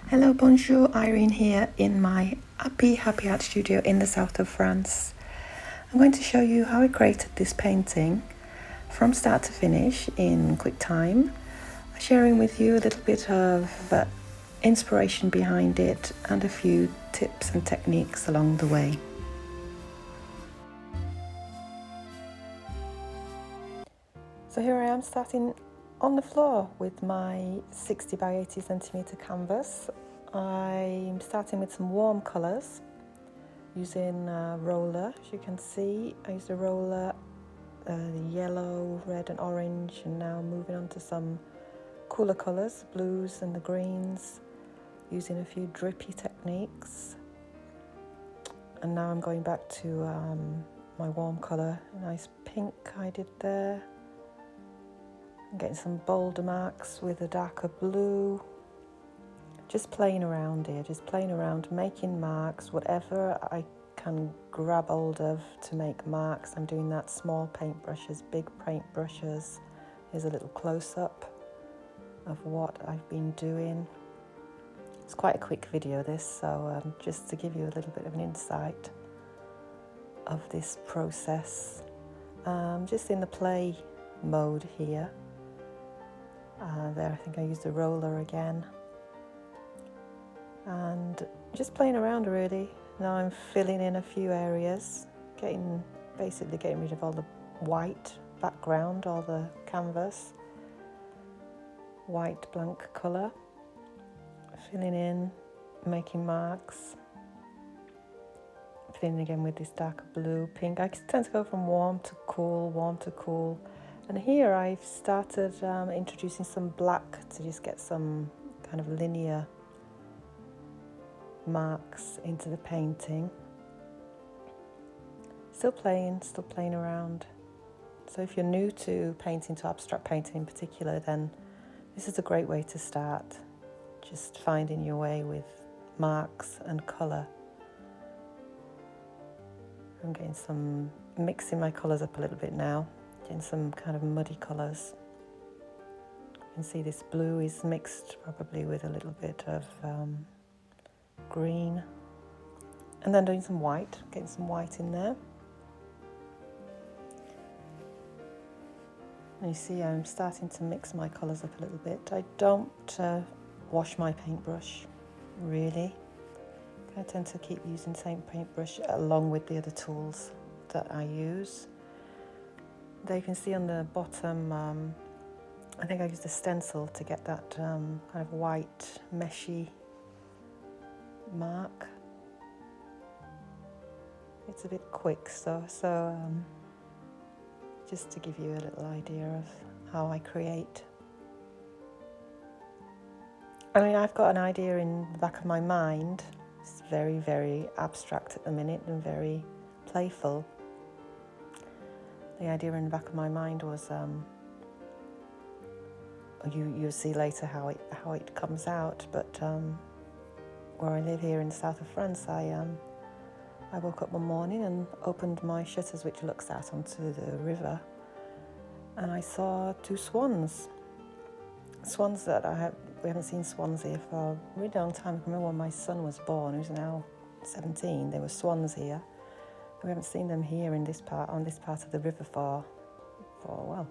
Hello, bonjour, Irene here in my happy art studio in the south of France. I'm going to show you how I created this painting from start to finish in quick time, sharing with you a little bit of inspiration behind it and a few tips and techniques along the way. So here I am starting on the floor with my 60 by 80 centimeter canvas. I'm starting with some warm colours using a roller. As you can see, I used a roller, the yellow, red and orange, and now moving on to some cooler colours, blues and the greens, using a few drippy techniques. And now I'm going back to my warm colour, a nice pink I did there. I'm getting some bolder marks with a darker blue. Just playing around here, just playing around, making marks, whatever I can grab hold of to make marks. I'm doing that, small paintbrushes, big paintbrushes. Here's a little close-up of what I've been doing. It's quite a quick video this, so just to give you a little bit of an insight of this process. Just in the play mode here. There I think I used a roller again. And just playing around really. Now I'm filling in a few areas, basically getting rid of all the white background, all the canvas, white blank colour, filling in, making marks, filling in again with this darker blue, pink. I tend to go from warm to cool, and here I've started introducing some black to just get some kind of linear marks into the painting. Still playing around. So if you're new to painting, to abstract painting in particular, then this is a great way to start. Just finding your way with marks and colour. I'm getting mixing my colours up a little bit now, getting some kind of muddy colours. You can see this blue is mixed probably with a little bit of green, and then doing some white, getting some white in there. And you see I'm starting to mix my colours up a little bit. I don't wash my paintbrush, really. I tend to keep using the same paintbrush along with the other tools that I use. There you can see on the bottom, I think I used a stencil to get that kind of white, meshy mark. It's a bit quick, so just to give you a little idea of how I create. I mean, I've got an idea in the back of my mind. It's very, very abstract at the minute and very playful. The idea in the back of my mind was, you'll see later how it comes out, but where I live here in the south of France, I woke up one morning and opened my shutters, which looks out onto the river, and I saw two swans. Swans that we haven't seen swans here for a really long time. I remember when my son was born, who's now 17, there were swans here. We haven't seen them here on this part of the river for well,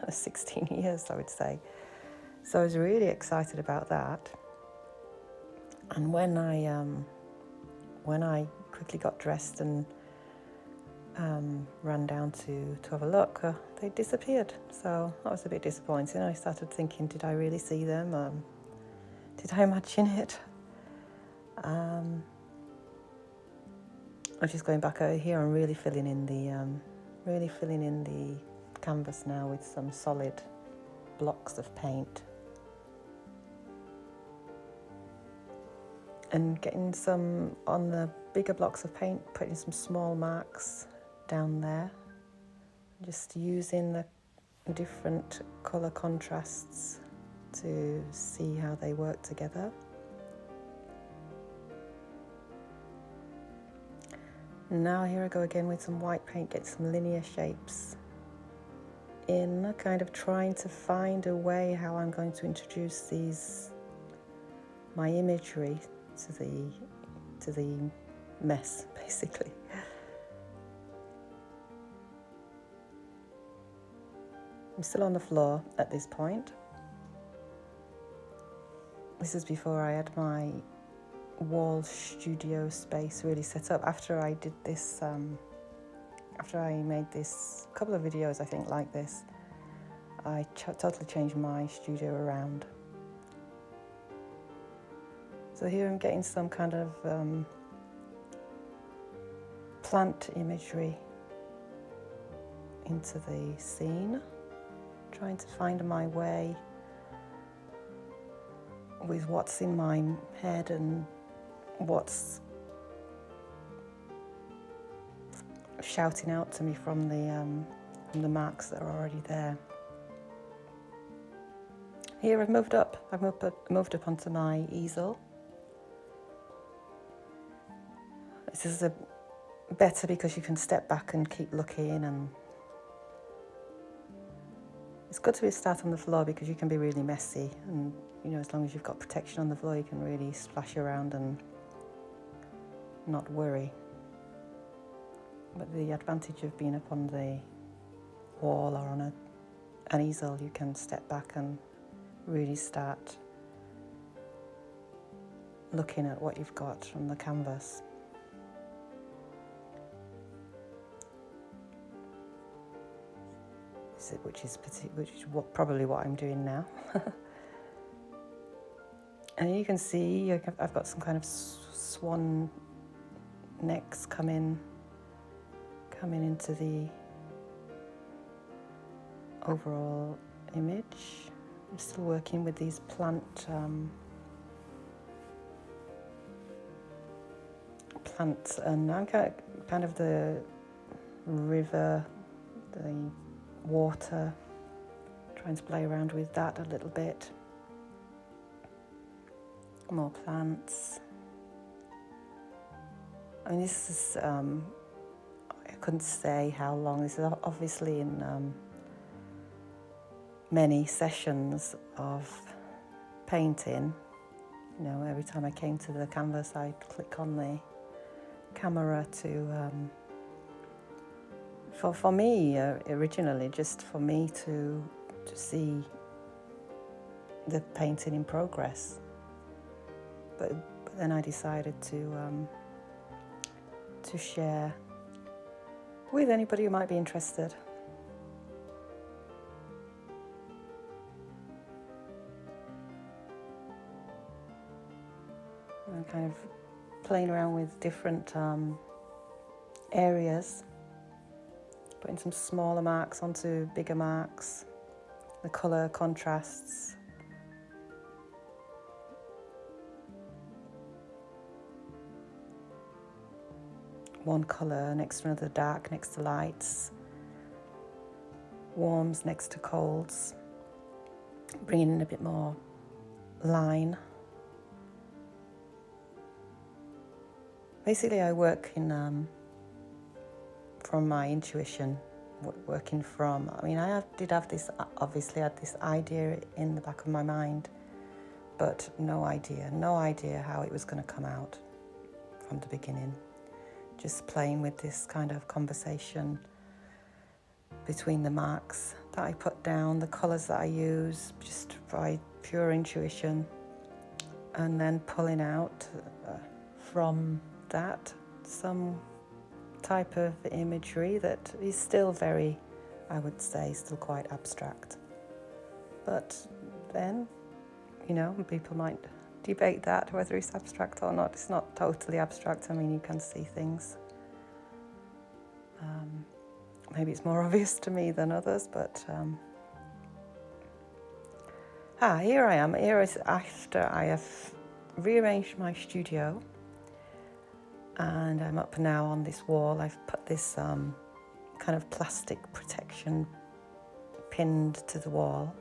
16 years, I would say. So I was really excited about that. And when I quickly got dressed and ran down to have a look, they disappeared. So that was a bit disappointing. I started thinking, did I really see them? Did I imagine it? I'm just going back over here and really filling in the canvas now with some solid blocks of paint. And getting some, on the bigger blocks of paint, putting some small marks down there. Just using the different colour contrasts to see how they work together. Now here I go again with some white paint, get some linear shapes in, kind of trying to find a way how I'm going to introduce these my imagery to the mess, basically. I'm still on the floor at this point. This is before I had my wall studio space really set up. After I did this, after I made this couple of videos, I think, like this, I totally changed my studio around. So here I'm getting some kind of plant imagery into the scene, trying to find my way with what's in my head and what's shouting out to me from the marks that are already there. Here I've moved up. I've moved up onto my easel. This is better because you can step back and keep looking, and it's good to start on the floor because you can be really messy, and you know, as long as you've got protection on the floor, you can really splash around and not worry. But the advantage of being up on the wall or on an easel, you can step back and really start looking at what you've got from the canvas. Which is probably what I'm doing now. And you can see I've got some kind of swan necks coming into the overall image. I'm still working with these plants, and I'm kind of the river, the water, trying to play around with that a little bit. More plants. I mean, this is, I couldn't say how long. This is obviously in many sessions of painting. You know, every time I came to the canvas, I'd click on the camera to for me, originally, just for me to see the painting in progress. But then I decided to share with anybody who might be interested. I'm kind of playing around with different areas. Putting some smaller marks onto bigger marks, the colour contrasts. One colour next to another, dark next to lights, warms next to colds, bringing in a bit more line. Basically, I work in from my intuition, working from, I mean, did have this, obviously had this idea in the back of my mind, but no idea how it was going to come out from the beginning. Just playing with this kind of conversation between the marks that I put down, the colours that I use, just by pure intuition, and then pulling out from that some type of imagery that is still very, I would say, still quite abstract. But then, you know, people might debate that, whether it's abstract or not. It's not totally abstract. I mean, you can see things. Maybe it's more obvious to me than others, but here I am. Here is after I have rearranged my studio, and I'm up now on this wall. I've put this kind of plastic protection pinned to the wall,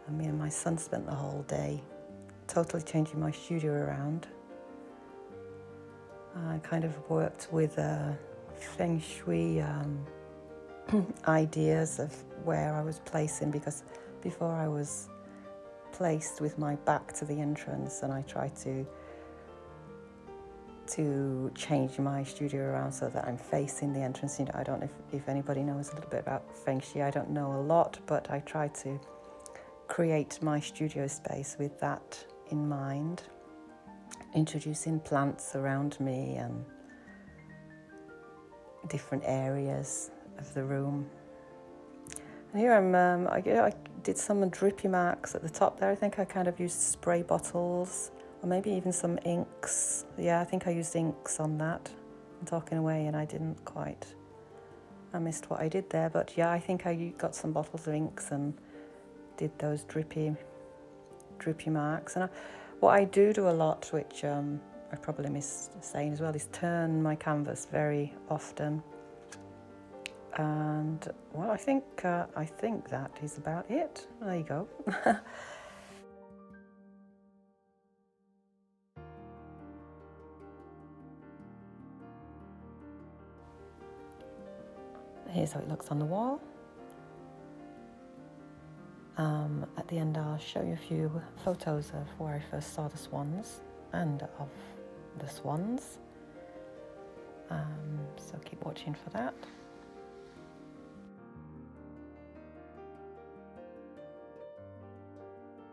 and me and my son spent the whole day totally changing my studio around. I kind of worked with feng shui ideas of where I was placing, because before I was placed with my back to the entrance, and I try to change my studio around so that I'm facing the entrance. You know, I don't know if anybody knows a little bit about Feng Shui. I don't know a lot, but I try to create my studio space with that in mind, introducing plants around me and different areas of the room. And here I did some drippy marks at the top there. I think I kind of used spray bottles, or maybe even some inks. Yeah, I think I used inks on that. I'm talking away and I missed what I did there, but yeah, I think I got some bottles of inks and did those drippy marks. And what I do a lot, which I probably missed saying as well, is turn my canvas very often. And well, I think that is about it. There you go. Here's how it looks on the wall. At the end, I'll show you a few photos of where I first saw the swans and of the swans. So keep watching for that.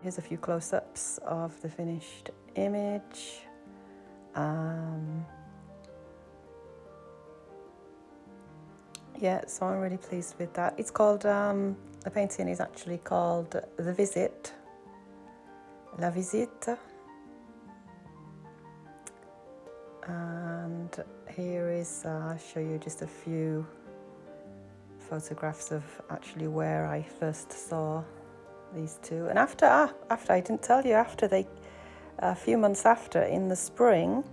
Here's a few close-ups of the finished image. Yeah, so I'm really pleased with that. It's called, the painting is actually called The Visit, La Visite. And here is, I'll show you just a few photographs of actually where I first saw these two. And after I didn't tell you, a few months after, in the spring,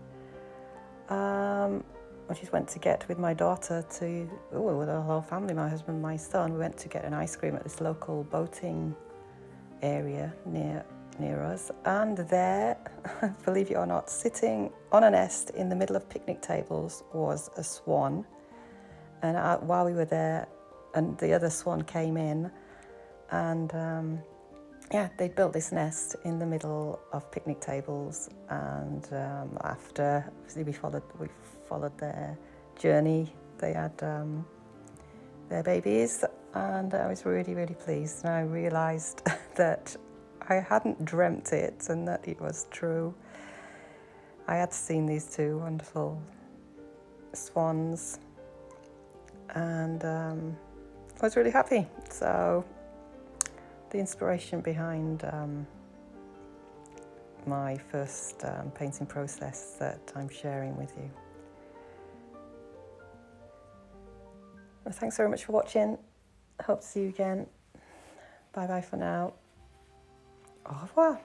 I just went to get with my daughter with the whole family, my husband, my son. We went to get an ice cream at this local boating area near us, and there, believe it or not, sitting on a nest in the middle of picnic tables was a swan. And while we were there, and the other swan came in, and yeah, they built this nest in the middle of picnic tables. And after we followed their journey, they had their babies, and I was really, really pleased. And I realised that I hadn't dreamt it and that it was true. I had seen these two wonderful swans, and I was really happy. So the inspiration behind my first painting process that I'm sharing with you. Well, thanks very much for watching. Hope to see you again. Bye bye for now. Au revoir.